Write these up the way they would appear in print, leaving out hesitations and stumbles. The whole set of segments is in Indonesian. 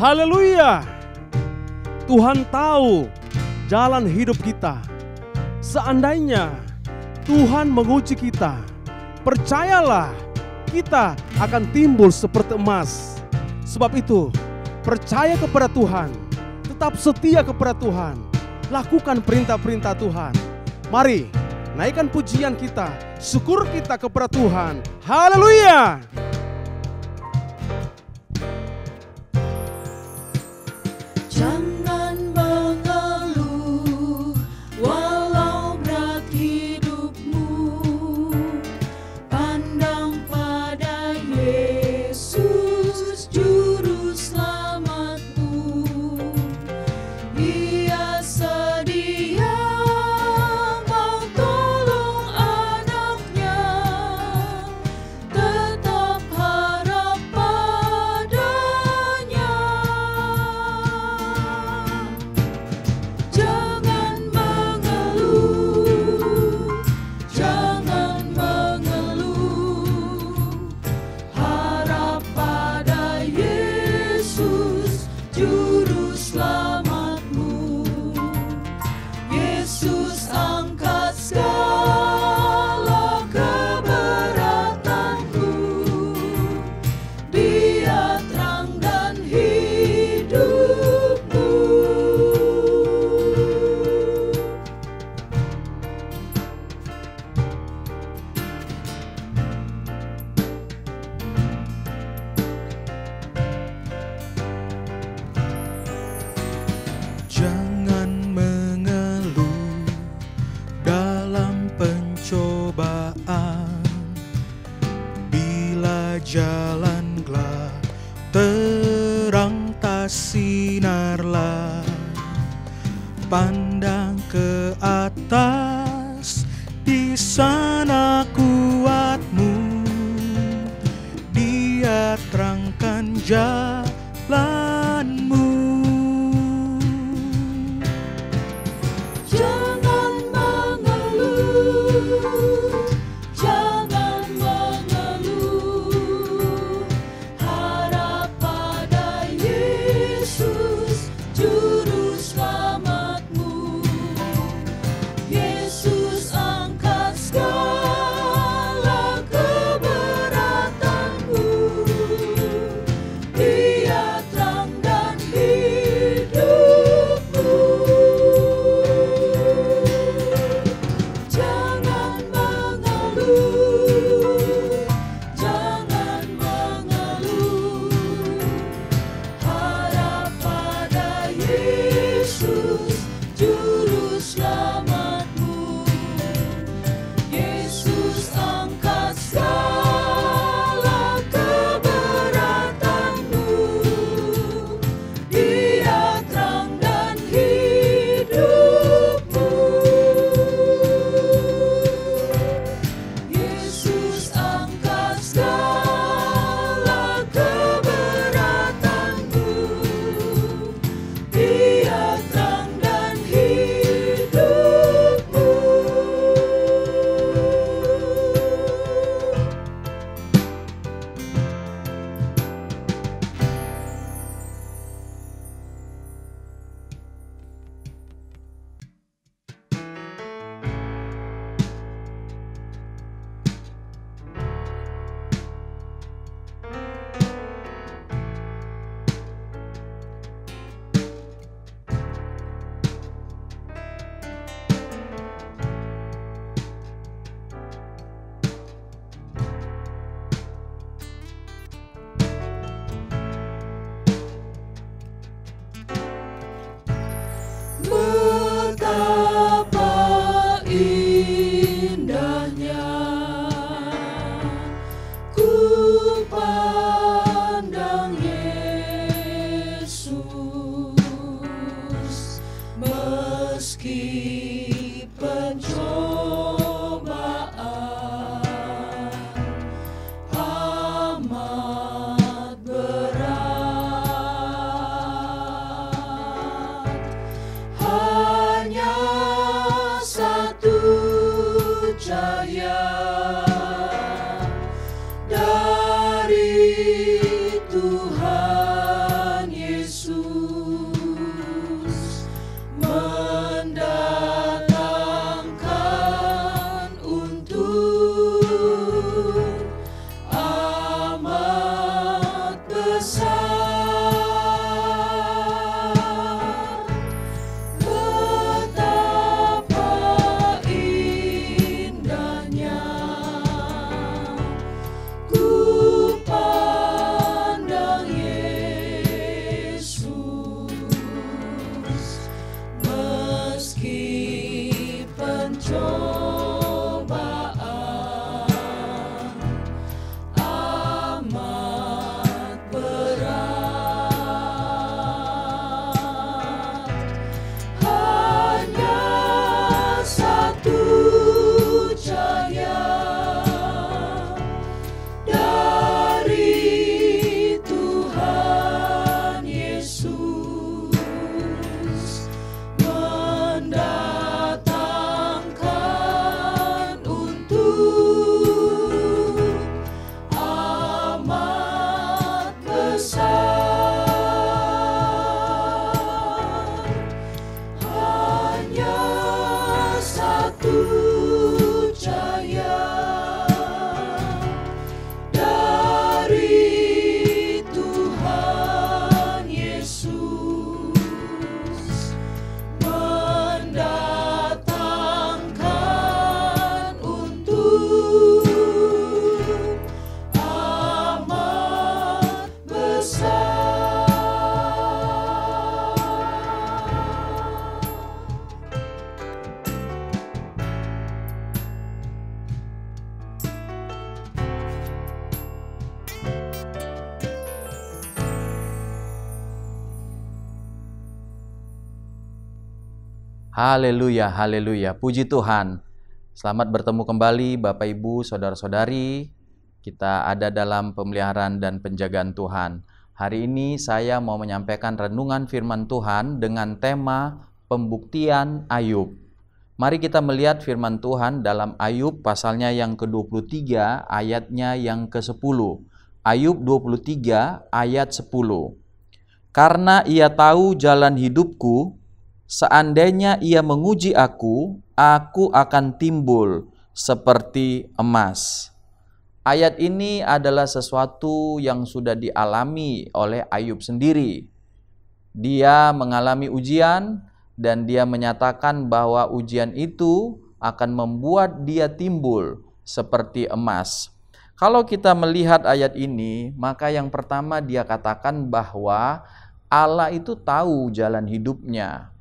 Haleluya. Tuhan tahu jalan hidup kita. Seandainya Tuhan menguji kita, percayalah kita akan timbul seperti emas. Sebab itu, percaya kepada Tuhan, tetap setia kepada Tuhan, lakukan perintah-perintah Tuhan. Mari naikkan pujian kita, syukur kita kepada Tuhan. Haleluya. Jangan mengeluh walau berat hidupmu, pandang pada Yesus juru selamatmu. Dia sedia mau tolong anaknya, tetap harap padanya. Jangan mengeluh, jangan mengeluh, harap pada Yesus juru selamatmu. Yesus angkat segala keberatanmu, Dia terangkan hidupmu. Jangan mengeluh dalam pencobaan, bila jalan gelap terang tak sinarlah. Pandang ke atas, di sana kuatmu, Dia terangkan jalanmu. Jangan mengeluh, jangan mengeluh, harap pada Yesus juru selamatmu. Yesus angkat segala keberatanmu, Dia terangkan hidupmu. Jangan mengeluh, jangan mengeluh, harap pada Yesus juru selamatmu. Yesus angkat segala keberatanmu, Dia terangkan hidupmu. Yesus angkat segala keberatanmu, Dia terangkan hidupmu. Betapa indahnya ku pandang Yesus, meski pencobaan amat berat, hanya satu cahaya dari Tuhan Yesus. memasuki pencobaan amat berat. Hanya satu cahaya dari Tuhan Yesus mendatangkan untuk amat besar. Hanya satu cahaya dari Tuhan Yesus mendatangkan untuk amat besar. Haleluya, haleluya. Puji Tuhan. Selamat bertemu kembali Bapak Ibu, Saudara-saudari. Kita ada dalam pemeliharaan dan penjagaan Tuhan. Hari ini saya mau menyampaikan renungan firman Tuhan dengan tema pembuktian Ayub. Mari kita melihat firman Tuhan dalam Ayub pasalnya yang ke-23 ayatnya yang ke-10. Ayub 23 ayat 10. Karena ia tahu jalan hidupku, seandainya ia menguji aku akan timbul seperti emas. Ayat ini adalah sesuatu yang sudah dialami oleh Ayub sendiri. Dia mengalami ujian dan dia menyatakan bahwa ujian itu akan membuat dia timbul seperti emas. Kalau kita melihat ayat ini, maka yang pertama dia katakan bahwa Allah itu tahu jalan hidupnya.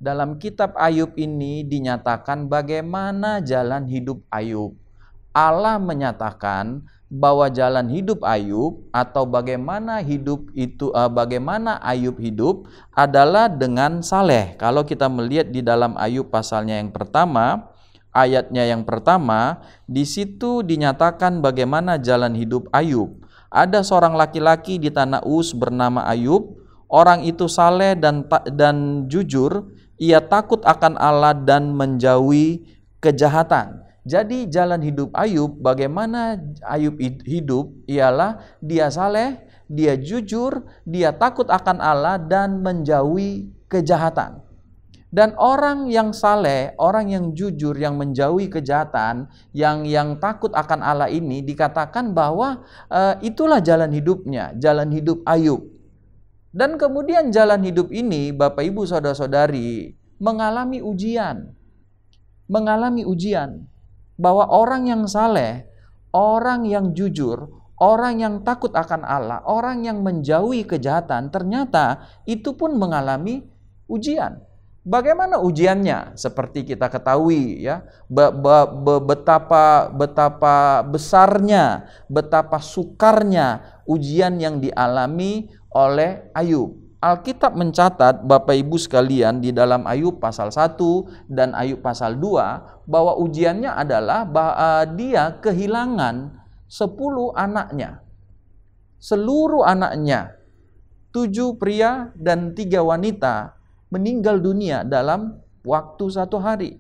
Dalam kitab Ayub ini dinyatakan bagaimana jalan hidup Ayub. Allah menyatakan bahwa jalan hidup Ayub atau bagaimana Ayub hidup adalah dengan saleh. Kalau kita melihat di dalam Ayub pasalnya yang pertama, ayatnya yang pertama, di situ dinyatakan bagaimana jalan hidup Ayub. Ada seorang laki-laki di tanah Uz bernama Ayub. Orang itu saleh dan jujur. Ia takut akan Allah dan menjauhi kejahatan. Jadi jalan hidup Ayub, bagaimana Ayub hidup ialah dia saleh, dia jujur, dia takut akan Allah dan menjauhi kejahatan. Dan orang yang saleh, orang yang jujur, yang menjauhi kejahatan, yang takut akan Allah ini dikatakan bahwa itulah jalan hidupnya, jalan hidup Ayub. Dan kemudian jalan hidup ini, Bapak Ibu Saudara-saudari, mengalami ujian. Bahwa orang yang saleh, orang yang jujur, orang yang takut akan Allah, orang yang menjauhi kejahatan, ternyata itu pun mengalami ujian. Bagaimana ujiannya? Seperti kita ketahui ya, betapa besarnya, betapa sukarnya ujian yang dialami oleh Ayub. Alkitab mencatat Bapak Ibu sekalian di dalam Ayub pasal 1 dan Ayub pasal 2 bahwa ujiannya adalah dia kehilangan 10 anaknya. Seluruh anaknya, 7 pria dan 3 wanita meninggal dunia dalam waktu 1 hari.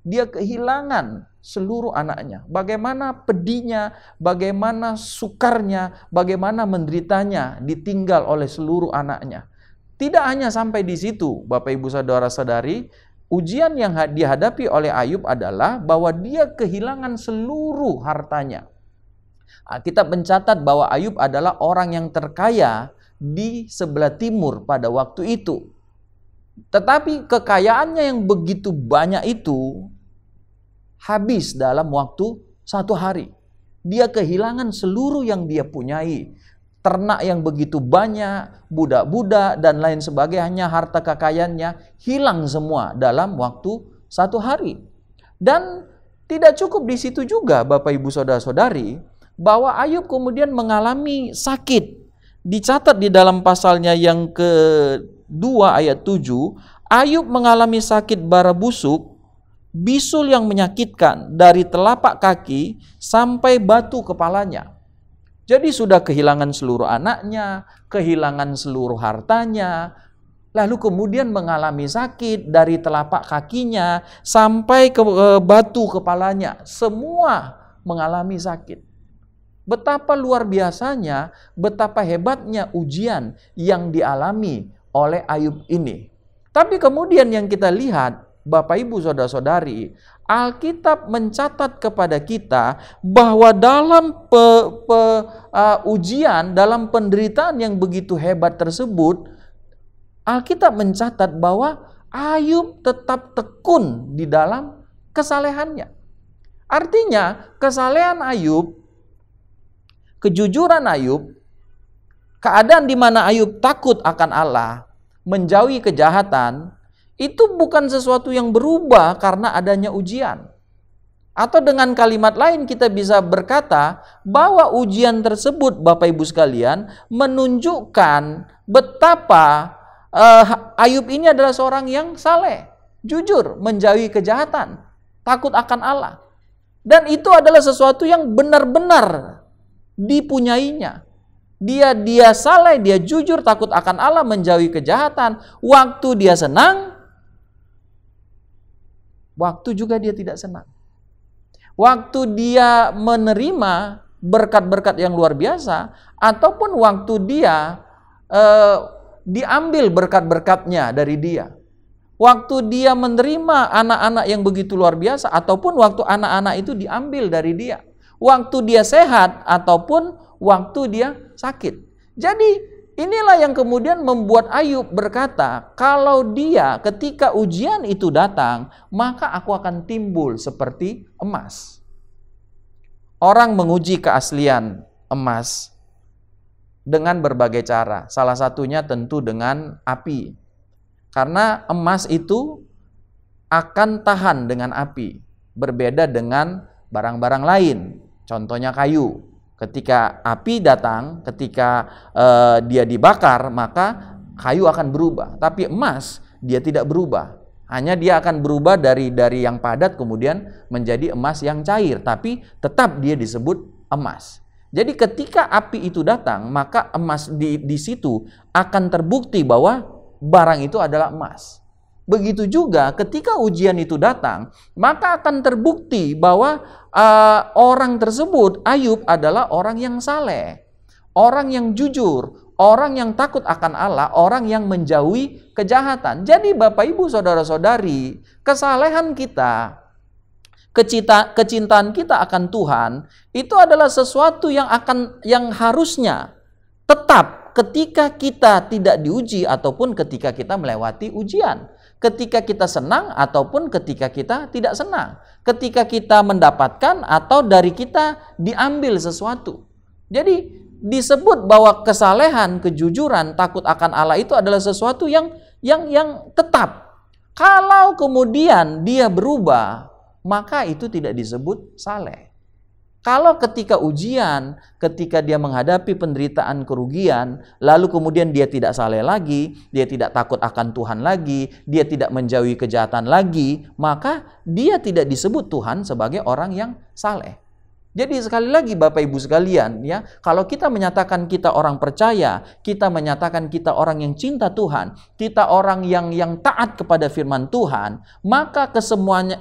Dia kehilangan seluruh anaknya. Bagaimana pedihnya, bagaimana sukarnya, bagaimana menderitanya ditinggal oleh seluruh anaknya. Tidak hanya sampai di situ, Bapak Ibu Saudara-saudari, ujian yang dihadapi oleh Ayub adalah bahwa dia kehilangan seluruh hartanya. Kita mencatat bahwa Ayub adalah orang yang terkaya di sebelah timur pada waktu itu. Tetapi kekayaannya yang begitu banyak itu habis dalam waktu 1 hari. Dia kehilangan seluruh yang dia punyai. ternak yang begitu banyak, budak-budak dan lain sebagainya, harta kekayaannya hilang semua dalam waktu 1 hari. Dan tidak cukup di situ juga, Bapak Ibu Saudara-saudari, bahwa Ayub kemudian mengalami sakit. Dicatat di dalam pasalnya yang kedua ayat 7, Ayub mengalami sakit bara busuk, bisul yang menyakitkan dari telapak kaki sampai batu kepalanya. Jadi sudah kehilangan seluruh anaknya, kehilangan seluruh hartanya, lalu kemudian mengalami sakit dari telapak kakinya sampai ke batu kepalanya. Semua mengalami sakit. Betapa luar biasanya, betapa hebatnya ujian yang dialami oleh Ayub ini. Tapi kemudian yang kita lihat, Bapak Ibu Saudara-saudari, Alkitab mencatat kepada kita bahwa dalam ujian, dalam penderitaan yang begitu hebat tersebut, Alkitab mencatat bahwa Ayub tetap tekun di dalam kesalehannya. Artinya, kesalehan Ayub, kejujuran Ayub, keadaan di mana Ayub takut akan Allah, menjauhi kejahatan, itu bukan sesuatu yang berubah karena adanya ujian. Atau dengan kalimat lain kita bisa berkata bahwa ujian tersebut, Bapak Ibu sekalian, menunjukkan betapa Ayub ini adalah seorang yang saleh, jujur, menjauhi kejahatan, takut akan Allah. Dan itu adalah sesuatu yang benar-benar dipunyainya. Dia saleh, dia jujur, takut akan Allah, menjauhi kejahatan. Waktu dia senang, waktu juga dia tidak senang. Waktu dia menerima berkat-berkat yang luar biasa, ataupun waktu dia diambil berkat-berkatnya dari dia. Waktu dia menerima anak-anak yang begitu luar biasa, ataupun waktu anak-anak itu diambil dari dia. Waktu dia sehat ataupun waktu dia sakit. Jadi inilah yang kemudian membuat Ayub berkata, kalau dia ketika ujian itu datang, maka aku akan timbul seperti emas. Orang menguji keaslian emas dengan berbagai cara. Salah satunya tentu dengan api. Karena emas itu akan tahan dengan api. Berbeda dengan barang-barang lain. Contohnya kayu. Ketika api datang, ketika dia dibakar, maka kayu akan berubah. Tapi emas, dia tidak berubah. Hanya dia akan berubah dari yang padat kemudian menjadi emas yang cair. Tapi tetap dia disebut emas. Jadi ketika api itu datang, maka emas di situ akan terbukti bahwa barang itu adalah emas. Begitu juga ketika ujian itu datang, maka akan terbukti bahwa orang tersebut, Ayub, adalah orang yang saleh, orang yang jujur, orang yang takut akan Allah, orang yang menjauhi kejahatan. Jadi Bapak Ibu Saudara-saudari, kesalehan kita, kecintaan kita akan Tuhan, itu adalah sesuatu yang harusnya tetap ketika kita tidak diuji ataupun ketika kita melewati ujian. Ketika kita senang ataupun ketika kita tidak senang. Ketika kita mendapatkan atau dari kita diambil sesuatu. Jadi disebut bahwa kesalehan, kejujuran, takut akan Allah itu adalah sesuatu yang tetap. Kalau kemudian dia berubah, maka itu tidak disebut saleh. Kalau ketika ujian, ketika dia menghadapi penderitaan, kerugian, lalu kemudian dia tidak saleh lagi, dia tidak takut akan Tuhan lagi, dia tidak menjauhi kejahatan lagi, maka dia tidak disebut Tuhan sebagai orang yang saleh. Jadi sekali lagi Bapak Ibu sekalian, ya, kalau kita menyatakan kita orang percaya, kita menyatakan kita orang yang cinta Tuhan, kita orang yang taat kepada firman Tuhan, maka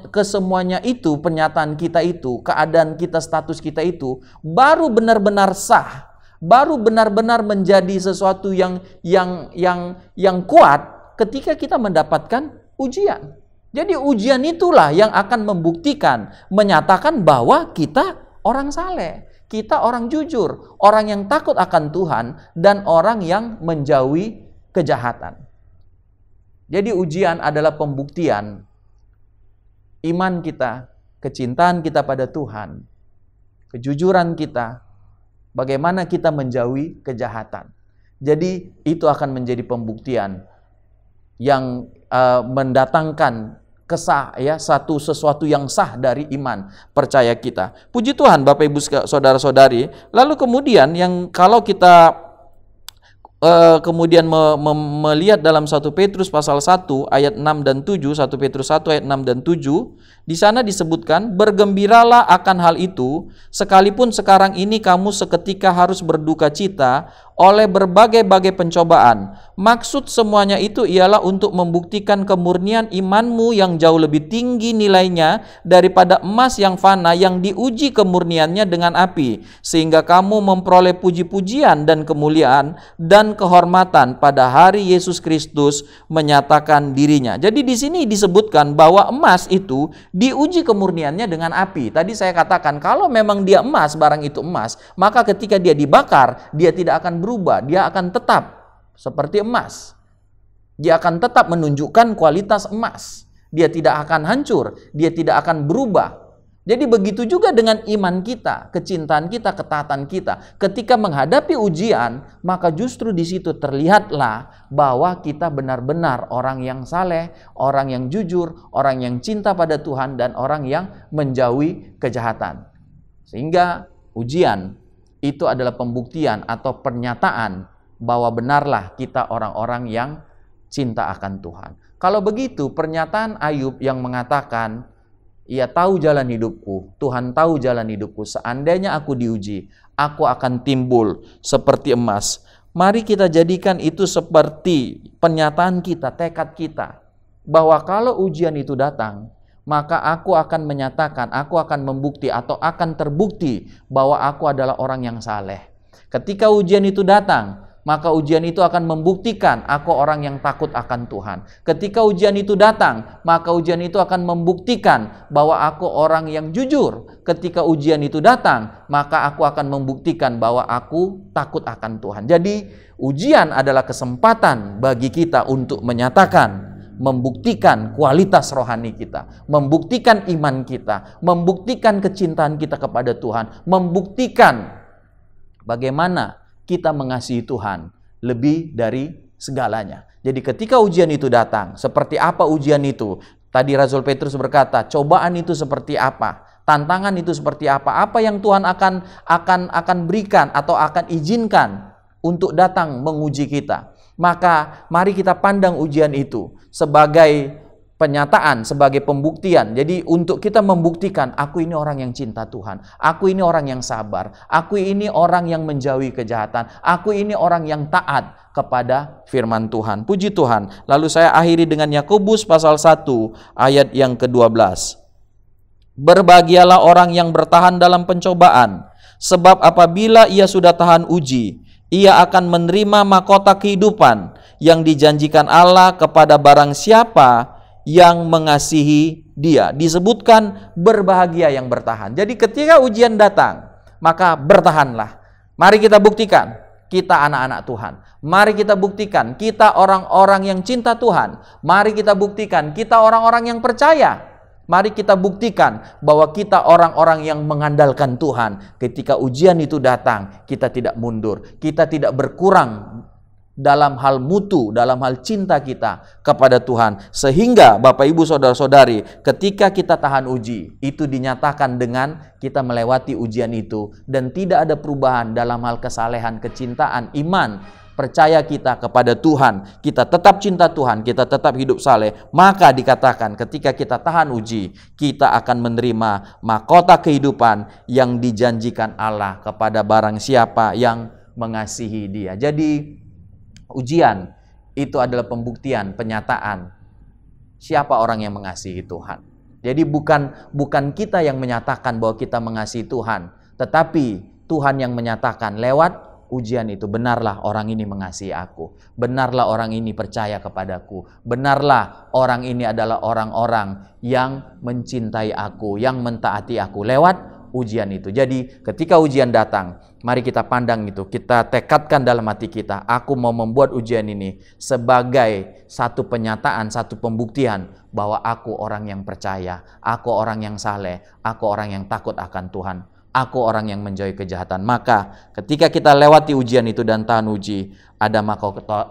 kesemuanya itu, pernyataan kita itu, keadaan kita, status kita itu baru benar-benar sah, baru benar-benar menjadi sesuatu yang kuat ketika kita mendapatkan ujian. Jadi ujian itulah yang akan membuktikan, menyatakan bahwa kita orang saleh, kita orang jujur, orang yang takut akan Tuhan, dan orang yang menjauhi kejahatan. Jadi ujian adalah pembuktian iman kita, kecintaan kita pada Tuhan, kejujuran kita, Bagaimana kita menjauhi kejahatan. Jadi itu akan menjadi pembuktian yang mendatangkan kesah, ya, sesuatu yang sah dari iman percaya kita. Puji Tuhan Bapak Ibu saudara-saudari. Lalu kemudian yang kalau kita kemudian melihat dalam 1 Petrus pasal 1 ayat 6 dan 7, 1 Petrus 1 ayat 6 dan 7, di sana disebutkan, bergembiralah akan hal itu, sekalipun sekarang ini kamu seketika harus berduka cita oleh berbagai-bagai pencobaan. Maksud semuanya itu ialah untuk membuktikan kemurnian imanmu yang jauh lebih tinggi nilainya daripada emas yang fana yang diuji kemurniannya dengan api, sehingga kamu memperoleh puji-pujian dan kemuliaan dan kehormatan pada hari Yesus Kristus menyatakan dirinya. Jadi di sini disebutkan bahwa emas itu diuji kemurniannya dengan api. Tadi saya katakan kalau memang dia emas, barang itu emas, maka ketika dia dibakar, dia tidak akan berubah, dia akan tetap seperti emas. Dia akan tetap menunjukkan kualitas emas. Dia tidak akan hancur, dia tidak akan berubah. Jadi begitu juga dengan iman kita, kecintaan kita, ketaatan kita. Ketika menghadapi ujian, maka justru di situ terlihatlah bahwa kita benar-benar orang yang saleh, orang yang jujur, orang yang cinta pada Tuhan, dan orang yang menjauhi kejahatan. Sehingga ujian itu adalah pembuktian atau pernyataan bahwa benarlah kita orang-orang yang cinta akan Tuhan. Kalau begitu, pernyataan Ayub yang mengatakan, ia tahu jalan hidupku, Tuhan tahu jalan hidupku, seandainya aku diuji, aku akan timbul seperti emas. Mari kita jadikan itu seperti pernyataan kita, tekad kita, bahwa kalau ujian itu datang, maka aku akan menyatakan, aku akan membukti atau akan terbukti bahwa aku adalah orang yang saleh. Ketika ujian itu datang, maka ujian itu akan membuktikan aku orang yang takut akan Tuhan. Ketika ujian itu datang, maka ujian itu akan membuktikan bahwa aku orang yang jujur. Ketika ujian itu datang, maka aku akan membuktikan bahwa aku takut akan Tuhan. Jadi, ujian adalah kesempatan bagi kita untuk menyatakan, membuktikan kualitas rohani kita, membuktikan iman kita, membuktikan kecintaan kita kepada Tuhan, membuktikan bagaimana kita mengasihi Tuhan lebih dari segalanya. Jadi ketika ujian itu datang, seperti apa ujian itu? Tadi Rasul Petrus berkata, cobaan itu seperti apa? Tantangan itu seperti apa? Apa yang Tuhan akan berikan atau akan izinkan untuk datang menguji kita? Maka mari kita pandang ujian itu sebagai penyataan, sebagai pembuktian. Jadi untuk kita membuktikan, aku ini orang yang cinta Tuhan, aku ini orang yang sabar, aku ini orang yang menjauhi kejahatan, aku ini orang yang taat kepada firman Tuhan. Puji Tuhan. Lalu saya akhiri dengan Yakobus pasal 1 ayat yang ke-12. Berbahagialah orang yang bertahan dalam pencobaan, sebab apabila ia sudah tahan uji, ia akan menerima mahkota kehidupan yang dijanjikan Allah kepada barang siapa yang mengasihi dia. Disebutkan berbahagia yang bertahan. Jadi ketika ujian datang, maka bertahanlah. Mari kita buktikan kita anak-anak Tuhan. Mari kita buktikan kita orang-orang yang cinta Tuhan. Mari kita buktikan kita orang-orang yang percaya. Mari kita buktikan bahwa kita orang-orang yang mengandalkan Tuhan. Ketika ujian itu datang, kita tidak mundur. Kita tidak berkurang dalam hal mutu, dalam hal cinta kita kepada Tuhan. Sehingga Bapak Ibu Saudara-saudari, ketika kita tahan uji, itu dinyatakan dengan kita melewati ujian itu. Dan tidak ada perubahan dalam hal kesalehan, kecintaan, iman, percaya kita kepada Tuhan. Kita tetap cinta Tuhan, kita tetap hidup saleh. Maka dikatakan ketika kita tahan uji, kita akan menerima mahkota kehidupan yang dijanjikan Allah kepada barang siapa yang mengasihi dia. Jadi ujian itu adalah pembuktian, penyataan siapa orang yang mengasihi Tuhan. Jadi bukan kita yang menyatakan bahwa kita mengasihi Tuhan, tetapi Tuhan yang menyatakan lewat ujian itu, benarlah orang ini mengasihi aku, benarlah orang ini percaya kepadaku, benarlah orang ini adalah orang-orang yang mencintai aku, yang mentaati aku lewat ujian itu. Jadi ketika ujian datang, mari kita pandang itu, kita tekadkan dalam hati kita, aku mau membuat ujian ini sebagai satu penyataan, satu pembuktian bahwa aku orang yang percaya, aku orang yang saleh, aku orang yang takut akan Tuhan. Aku orang yang menjauhi kejahatan. Maka ketika kita lewati ujian itu dan tahan uji, ada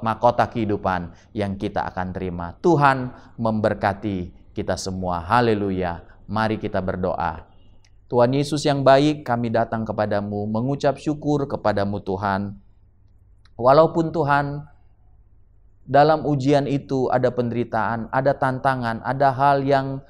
mahkota kehidupan yang kita akan terima. Tuhan memberkati kita semua. Haleluya. Mari kita berdoa. Tuhan Yesus yang baik, kami datang kepadamu, mengucap syukur kepadamu Tuhan. Walaupun Tuhan, dalam ujian itu ada penderitaan, ada tantangan, ada hal yang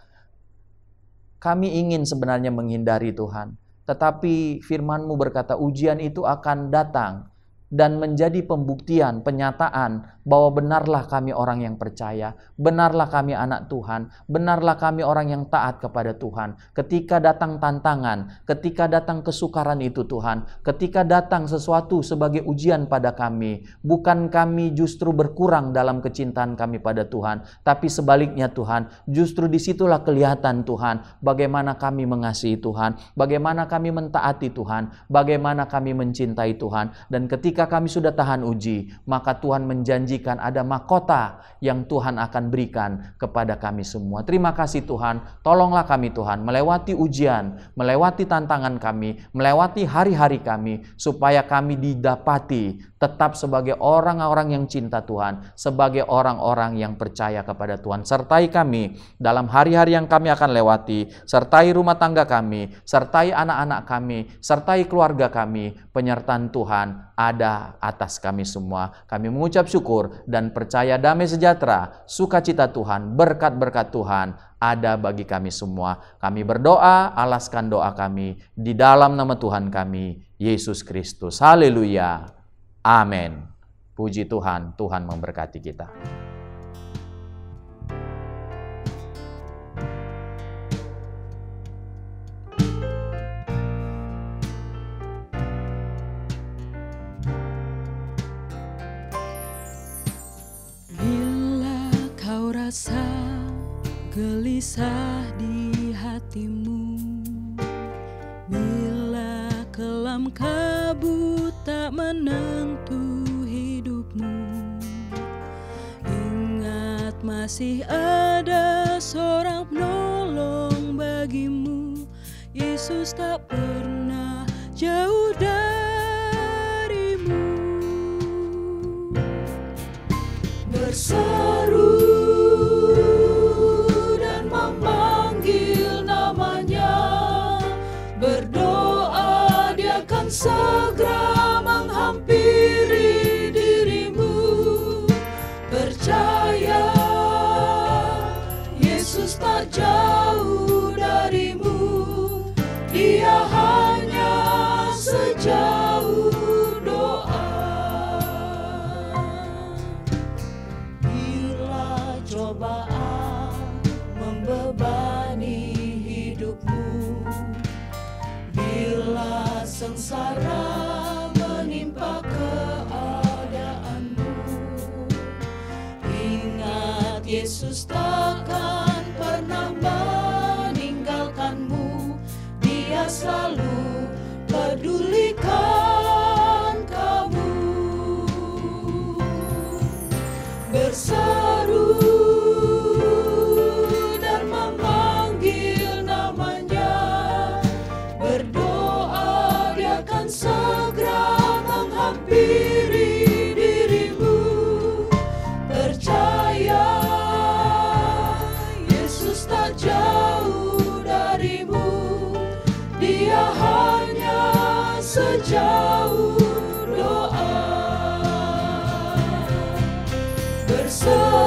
kami ingin sebenarnya menghindari Tuhan. Tetapi firman-Mu berkata ujian itu akan datang dan menjadi pembuktian, penyataan bahwa benarlah kami orang yang percaya, benarlah kami anak Tuhan, benarlah kami orang yang taat kepada Tuhan. Ketika datang tantangan, ketika datang kesukaran itu Tuhan, ketika datang sesuatu sebagai ujian pada kami, bukan kami justru berkurang dalam kecintaan kami pada Tuhan, tapi sebaliknya Tuhan, justru disitulah kelihatan Tuhan, bagaimana kami mengasihi Tuhan, bagaimana kami mentaati Tuhan, bagaimana kami mencintai Tuhan. Dan ketika kami sudah tahan uji, maka Tuhan menjanjikan ada mahkota yang Tuhan akan berikan kepada kami semua. Terima kasih Tuhan, tolonglah kami Tuhan melewati ujian, melewati tantangan kami, melewati hari-hari kami, supaya kami didapati tetap sebagai orang-orang yang cinta Tuhan, sebagai orang-orang yang percaya kepada Tuhan. Sertai kami dalam hari-hari yang kami akan lewati, sertai rumah tangga kami, sertai anak-anak kami, sertai keluarga kami. Penyertaan Tuhan ada atas kami semua. Kami mengucap syukur dan percaya damai sejahtera, sukacita Tuhan, berkat-berkat Tuhan ada bagi kami semua. Kami berdoa, alaskan doa kami di dalam nama Tuhan kami, Yesus Kristus. Haleluya. Amin. Puji Tuhan, Tuhan memberkati kita. Rasa gelisah di hatimu, bila kelam kabut tak menentu hidupmu, ingat masih ada seorang penolong bagimu. Yesus tak pernah jauh darimu. Berseru segera menghampiri dirimu. Percaya Yesus tak jauh darimu, Dia hanya sejauh doa. Bila cobaan membebani hidupmu, bila sengsara menimpa keadaanmu, ingat Yesus takkan pernah meninggalkanmu. Dia selalu pedulikan kamu. Berseru segera menghampiri dirimu. Percaya Yesus tak jauh darimu, Dia hanya sejauh doa. Berseru